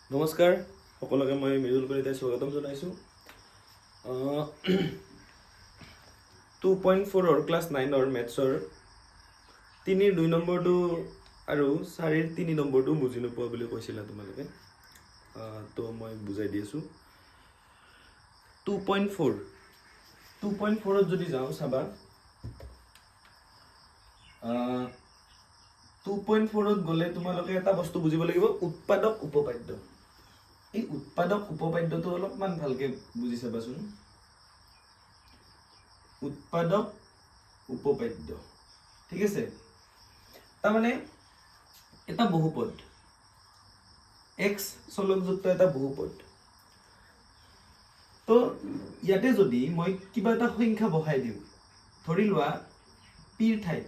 নমস্কাৰ সকলোকে মই মৃদুল কলিতাই স্বাগতম জনাইছোঁ 2.4 ক্লাছ 9 মেথছৰ 3 নম্বৰটো আৰু 4 3 নম্বৰটো বুজি নোপোৱা বুলি কৈছিলা তোমালোকে তো মই বুজাই দি আছোঁ 2.4 যদি যাওঁ চাবা 2.4 গ'লে তোমালোকে এটা বস্তু বুজিব লাগিব উৎপাদক উপপাদ্য এই উৎপাদক উপপাদ্যটো অলপমান ভালকে বুজি চাবাচোন উৎপাদক উপপাদ্য ঠিক আছে তাৰমানে এটা বহুপদ x চলকযুক্ত এটা বহুপদ তো ইয়াতে যদি মই কিবা এটা সংখ্যা বহাই দিওঁ ধৰি লোৱা p ৰ ঠাইত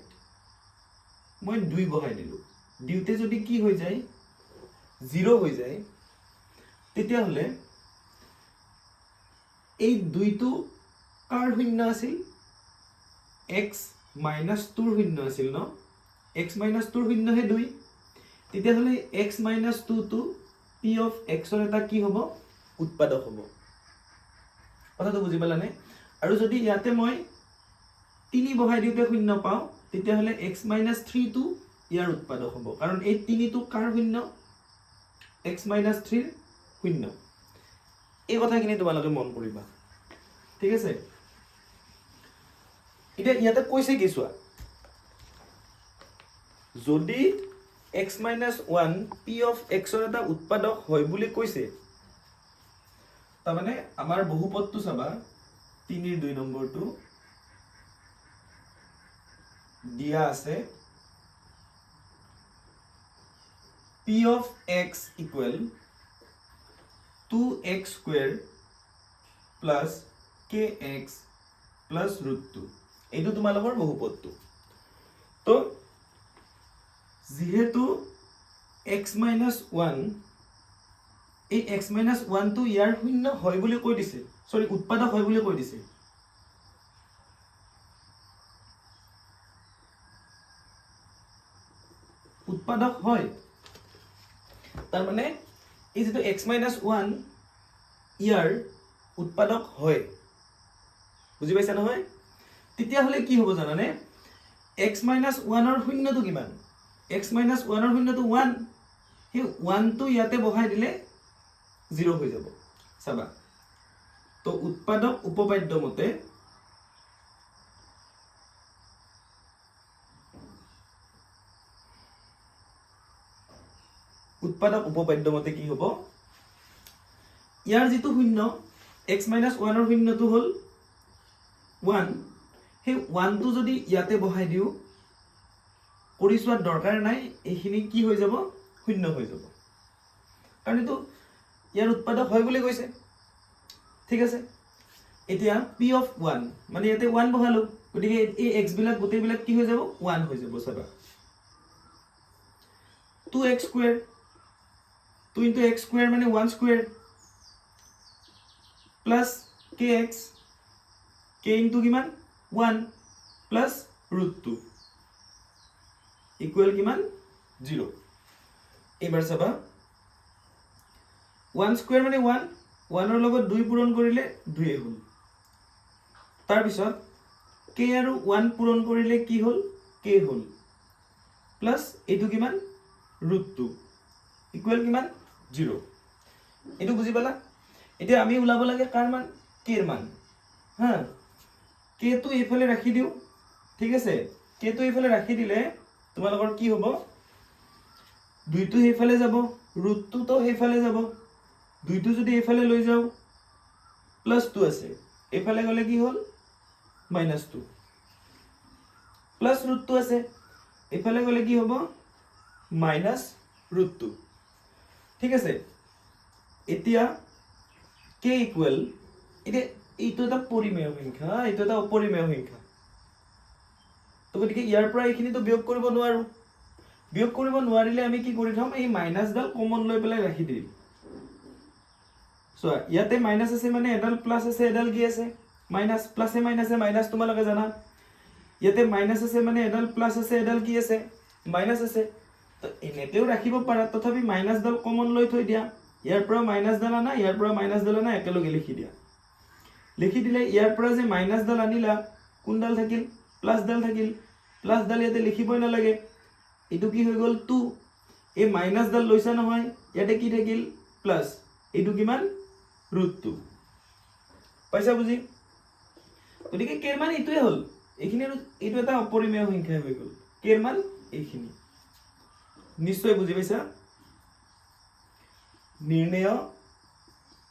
মই 2 বহাই দিলোঁ দিওতে যদি কি হৈ যায় 0 হৈ যায় তেতিয়া হলে এই 2টো কাৰ শূন্য আছিল x - 2 ৰ শূন্য আছিল ন x - 2 ৰ শূন্য হে 2 তেতিয়া হলে x - 2 টো p of x ৰ এটা কি হ'ব উৎপাদক হ'ব কথাটো বুজি পালানে আৰু যদি ইয়াতে মই 3 বহাই দিওতে শূন্য পাও তেতিয়া হলে x - 3 টো ইয়াৰ উৎপাদক হ'ব কাৰণ এই 3 টো কাৰ শূন্য x - 3 ৰ শূন্য এই কথাখিনি তোমালোকে মন কৰিবা ঠিক আছে এতিয়া ইয়াতে কৈছে কি চোৱা যদি x - 1 p of x ৰ এটা উৎপাদক হয় বুলি কৈছে তাৰমানে আমাৰ বহুপদটো চাবা 3 ৰ 2 নম্বৰটো দিয়া আছে p of x equal 2x square plus kx plus root 2 এইটো তোমালোকৰ বহুপদটো তো যেহেতু x - 1 এই x - 1 টো ইয়াৰ শূন্য হয় বুলি কৈ দিছে সৰি উৎপাদক হয় বুলি কৈ দিছে উৎপাদক হয় তাৰ মানে এই যেটো x - 1 ইয়াৰ উৎপাদক হয় বুজি পাইছা নহয় তেতিয়া হলে কি হ'ব জানানে x - 1 ৰ শূন্যটো কিমান x - 1 ৰ শূন্যটো 1 হে 1 টো ইয়াতে বহাই দিলে 0 হৈ যাব চাবা তো উৎপাদক উপপাদ্য মতে উৎপাদক উপপাদ্য মতে কি হ'ব ইয়াৰ যেটো শূন্য x - 1 ৰ শূন্যটো হল 1 হে 1 টো যদি ইয়াতে বহাই দিও কৰি চোৱাৰ দৰকাৰ নাই এইখিনি কি হৈ যাব শূন্য হৈ যাব কাৰণ এটো ইয়াৰ উৎপাদক হয় বুলি কৈছে ঠিক আছে এতিয়া p of 1 মানে ইয়াতে 1 বহালো গতিকে এই x বিলাক গোটেই বিলাক কি হৈ যাব 1 হৈ যাব চাবা 2x square 2 into x square মানে 1 square plus kx k into কিমান 1 plus root 2 equal কিমান 0 এবাৰ চাবা 1 square মানে 1 1 ৰ লগত 2 পূৰণ কৰিলে 2 এ হ'ল তাৰ পিছত k আৰু 1 পূৰণ কৰিলে কি হ'ল k হ'ল প্লাস এটো কিমান root 2 equal কিমান 0 এটো বুজি পালা এতিয়া আমি উলাব লাগে কাৰ মান k ৰ মান হা k টো এইফালে ৰাখি দিও ঠিক আছে k টো এইফালে ৰাখি দিলে তোমালোকৰ কি হ'ব 2 টো এইফালে যাব root 2 তো এইফালে যাব 2 টো যদি এইফালে লৈ যাও প্লাস 2 আছে এইফালে গলে কি হ'ল -2 প্লাস root 2 আছে এইফালে গলে কি হ'ব -root 2 ঠিক আছে এতিয়া k equal এইটো এটা পৰিমেয় সংখ্যা এইটো এটা অপৰিমেয় সংখ্যা তো গতিকে ইয়াৰ পৰা এইখিনি তো বিয়োগ কৰিব নোৱাৰো বিয়োগ কৰিব নোৱাৰিলে আমি কি কৰি থম এই মাইনাস ডাল কমন লৈ পেলাই ৰাখি দিম সো ইয়াতে মাইনাস আছে মানে এডাল প্লাস আছে এডাল কি আছে মাইনাস প্লাসে মাইনাসে মাইনাস তোমালোকে জানা ইয়াতে মাইনাস আছে মানে এডাল প্লাস আছে এডাল কি আছে মাইনাস আছে তো এনেতেও ৰাখিব পাৰা তথাপি মাইনাস ডাল কমন লৈ থৈ দিয়া ইয়াৰ পৰা মাইনাছ ডাল আনা ইয়াৰ পৰা মাইনাছ ডাল আনা একেলগে লিখি দিয়া লিখি দিলে ইয়াৰ পৰা যে মাইনাছ ডাল আনিলা কোনডাল থাকিল প্লাছ ডাল থাকিল প্লাছ ডাল ইয়াতে লিখিবই নালাগে এইটো কি হৈ গ'ল 2 এই মাইনাছ ডাল লৈছা নহয় ইয়াতে কি থাকিল প্লাছ এইটো কিমান √2 পাইছা বুজি গতিকে কেৰ মান এইটোৱে হ'ল এইখিনি এইটো এটা অপৰিমেয় সংখ্যা হৈ গ'ল কেৰ মান এইখিনি নিশ্চয় বুজি পাইছা নিৰ্ণয়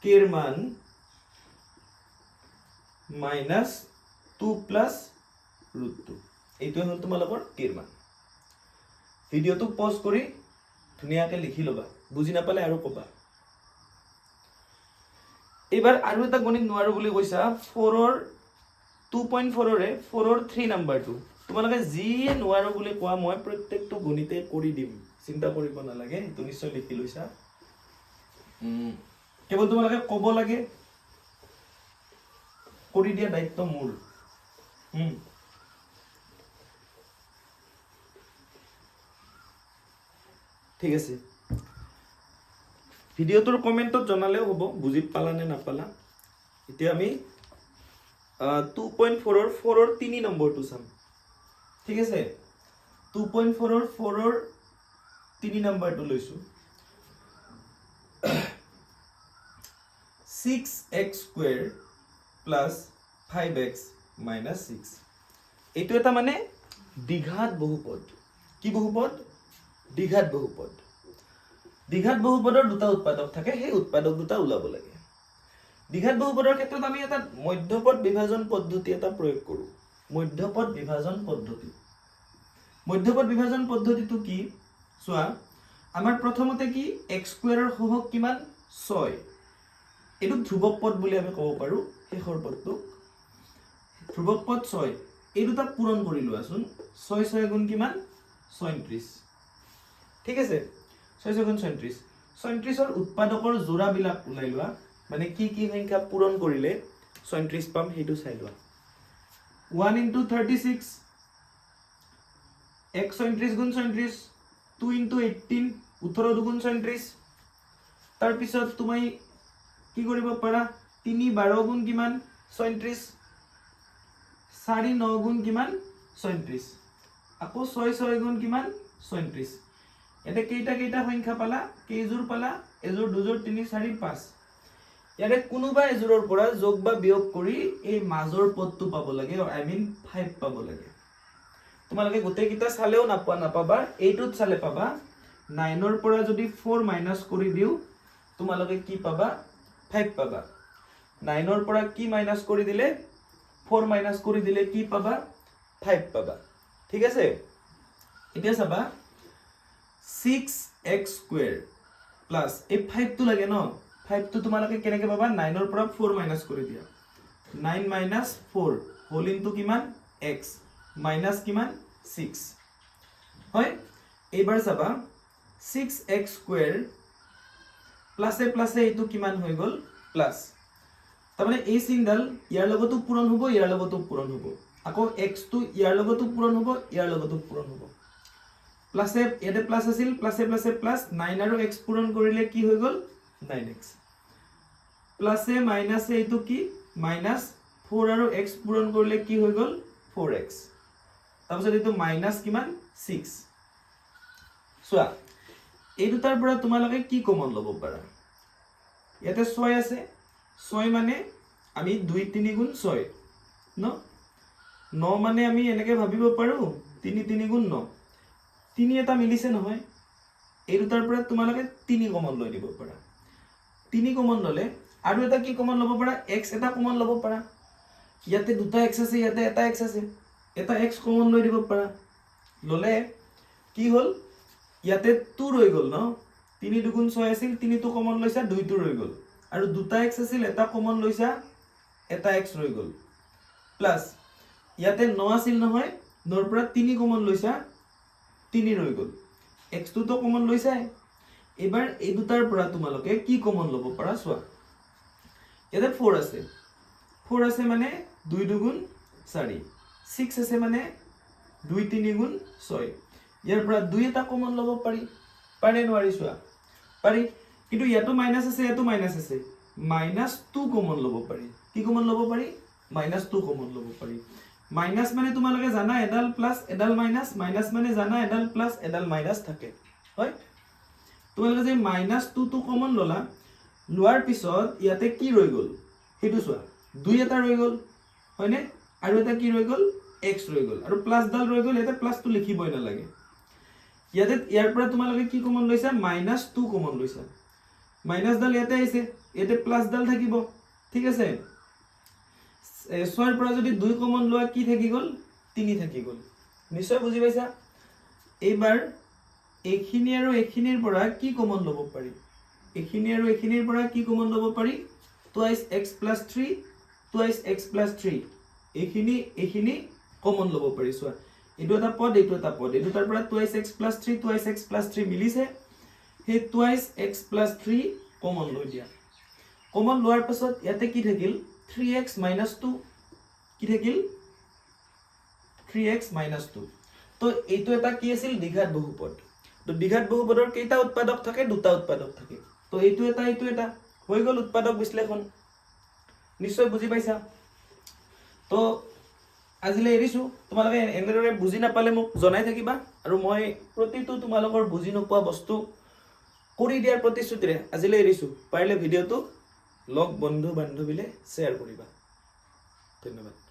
কেৰ মান মাইনাছ 2 প্লাছ √2 এইটোৱে হ'ল তোমালোকৰ কেৰ মান ভিডিঅ'টো পজ কৰি ধুনীয়াকৈ লিখি ল'বা বুজি নাপালে আৰু ক'বা এইবাৰ আৰু এটা গণিত নোৱাৰো বুলি কৈছা 4ৰ 2.4ৰে 4ৰ 3 নাম্বাৰটো তোমালোকে যিয়ে নোৱাৰো বুলি কোৱা মই প্ৰত্যেকটো গণিতে কৰি দিম চিন্তা কৰিব নালাগে এইটো নিশ্চয় লিখি লৈছা কেৱল তোমালোকে ক'ব লাগে কৰি দিয়া দায়িত্ব মোৰ ঠিক আছে ভিডিঅ'টোৰ কমেণ্টত জনালেও হ'ব বুজি পালা নে নাপালা এতিয়া আমি 2.4ৰ 4ৰ 3 নম্বৰটো চাম ঠিক আছে 2.4ৰ 4ৰ 3 নম্বৰটো লৈছো 6x² প্লাছ 5x মাইনাছ 6 এইটো এটা মানে দ্বিঘাত বহুপদ কি বহুপদ দ্বিঘাত বহুপদ দ্বিঘাত বহুপদৰ দুটা উৎপাদক থাকে সেই উৎপাদক দুটা ওলাব লাগে দ্বিঘাত বহুপদৰ ক্ষেত্ৰত আমি এটা মধ্যপদ বিভাজন পদ্ধতি এটা প্ৰয়োগ কৰো মধ্যপদ বিভাজন পদ্ধতিটো কি চোৱা আমাৰ প্ৰথমতে কি x² ৰ সহগ কিমান 6 এইটো ধ্ৰুৱক পদ বুলি আমি ক'ব পাৰো শেষৰ পদটো ধ্ৰুৱক পদ 6 এই দুটা পূৰণ কৰি লোৱাচোন 6 6 গুণ কিমান 37 ঠিক আছে 6 6 গুণ 37 37ৰ উৎপাদকৰ জোড়া বিলাক ওলাই লোৱা মানে কি কি সংখ্যা পূৰণ কৰিলে 37 পাম হেতু চাই লোৱা 1 * 36 1 37 গুণ 37 2 * 18 18 দুগুণ 37 তাৰ পিছত তুমি কি কৰিব পাৰা 3 12 গুণ কিমান 37 4 9 গুণ কিমান 37 আকৌ 6 6 গুণ কিমান 37 এটা কেইটা সংখ্যা পালা কেইজোৰ পালা এজোৰ দুজোৰ 3 4 5 ইয়াৰে কোনোবা এজোৰৰ পৰা যোগ বা বিয়োগ কৰি এই মাজৰ পদটো পাব লাগে আই মিন 5 পাব লাগে তোমালোকে গোটেই কিটা চালেও নাপাবা এইটোত চালে পাবা 9 ৰ পৰা যদি 4 মাইনাস কৰি দিও তোমালোকে কি পাবা 5 পাবা 9 ৰ পৰা কি মাইনাস কৰি দিলে 4 মাইনাস কৰি দিলে কি পাবা 5 পাবা ঠিক আছে এতিয়া চাবা 6x² প্লাস এই 5 টো লাগে ন 5 টো তোমালোকে কেনেকে পাবা 9 ৰ পৰা 4 মাইনাস কৰি দিয়া 9 minus 4 whole into কিমান x minus কিমান 6 হয় এইবাৰ চাবা 6x² প্লাস এইটো কিমান হৈ গল প্লাস তাৰমানে এই চিনডাল ইয়াৰ লগতো পূৰণ হ'ব ইয়াৰ লগতো পূৰণ হ'ব আকৌ x টো ইয়াৰ লগতো পূৰণ হ'ব ইয়াৰ লগতো পূৰণ হ'ব প্লাসে ইয়াতে প্লাস আছিল প্লাসে প্লাস 9 আৰু x পূৰণ কৰিলে কি হৈ গল 9x প্লাসে মাইনাসে এইটো কি মাইনাস 4 আৰু x পূৰণ কৰিলে কি হৈ গল 4x তাৰপিছত এইটো মাইনাস কিমান 6 সোয়া এই দুটাৰ পৰা তোমালোকে কি কমন লব পাৰা ইয়াতে 6 আছে 6 মানে আমি 2 3 গুণ 6 ন 9 মানে আমি এনেকে ভাবিব পাৰো 3 3 গুণ 9 3 এটা মিলিছে নহয় এই দুটাৰ পৰা তোমালোকে 3 কমন লৈ দিব পাৰা 3 কমন ললে আৰু এটা কি কমন লব পাৰা x এটা কমন লব পাৰা ইয়াতে দুটা x আছে ইয়াতে এটা x আছে এটা x কমন লৈ দিব পাৰা ললে কি হল ইয়াতে 2 ৰৈ গল ন 3 দুগুণ 6 আছিল 3 টো কমন লৈছা 2 টো ৰৈ গল আৰু দুটা x আছিল এটা কমন লৈছা এটা x ৰৈ গল প্লাস ইয়াতে 9 আছিল নহয় 9 ৰ পৰা 3 কমন লৈছা 3 ৰৈ গল x টো তো কমন লৈছা এবাৰ এই দুটাৰ পৰা তোমালোকে কি কমন লব পাৰা সোৱা ইয়াতে 4 আছে মানে 2 দুগুণ 4 6 আছে মানে 2 3 গুণ 6 ইয়াৰ পৰা 2 এটা কমন লব পাৰি পাৰে নোৱাৰি সোৱা পাৰি কিন্তু ইয়াতো মাইনাস আছে ইয়াতো মাইনাস আছে -2 কমন ল'ব পাৰি কি কমন ল'ব পাৰি -2 কমন ল'ব পাৰি মাইনাস মানে তোমালোকে জানা এডাল প্লাস এডাল মাইনাস মাইনাস মানে জানা এডাল প্লাস এডাল মাইনাস থাকে হয় তোমালোকে যে -2 টো কমন ললা লোৱাৰ পিছত ইয়াতে কি ৰৈ গল হেতু চোৱা 2 এটা ৰৈ গল হয়নে আৰু এটা কি ৰৈ গল x ৰৈ গল আৰু প্লাস ডাল ৰৈ গল এটা প্লাস টো লিখিবই না লাগে ইয়াতে ইয়াৰ পৰা তোমালোকে কি কমন লৈছা -2 কমন লৈছা মাইনাস ডাল ইয়াতে আইছে ইয়াতে প্লাস ডাল থাকিব ঠিক আছে 6 ৰ পৰা যদি 2 কমন লোৱা কি থাকি গল 3 থাকি গল নিশ্চয় বুজি পাইছা এইবাৰ এখিনি আৰু এখিনিৰ পৰা কি কমন ল'ব পাৰি এখিনি আৰু এখিনিৰ পৰা কি কমন ল'ব পাৰি twice x plus 3 twice x plus 3 এখিনি এখিনি কমন ল'ব পাৰি চোৱা এটো এটা পদ এটো এটা পদ এটো তাৰ পৰা twice x plus 3 twice x plus 3 মিলিছে হে twice x plus 3 কমন লৈ দিয়া কমন লোৱাৰ পাছত ইয়াতে কি থাকিল 3x minus 2 কি থাকিল 3x minus 2 তো এইটো এটা কি আছিল দ্বিঘাত বহুপদ তো দ্বিঘাত বহুপদৰ কেইটা উৎপাদক থাকে দুটা উৎপাদক থাকে তো এইটো এটা হৈ গল উৎপাদক বিশ্লেষণ নিশ্চয় বুজি পাইছা তো আজিলে এৰিছো তোমালোকে এনেদৰে বুজি নাপালে মোক জনাই থাকিবা আৰু মই প্ৰতিটো তোমালোকৰ বুজি নোপোৱা বস্তু কৰি দিয়াৰ প্ৰতিশ্ৰুতিৰে আজিলে এৰিছো পাৰিলে ভিডিওটো লগ বন্ধু বান্ধৱীলে শ্বেয়াৰ কৰিবা ধন্যবাদ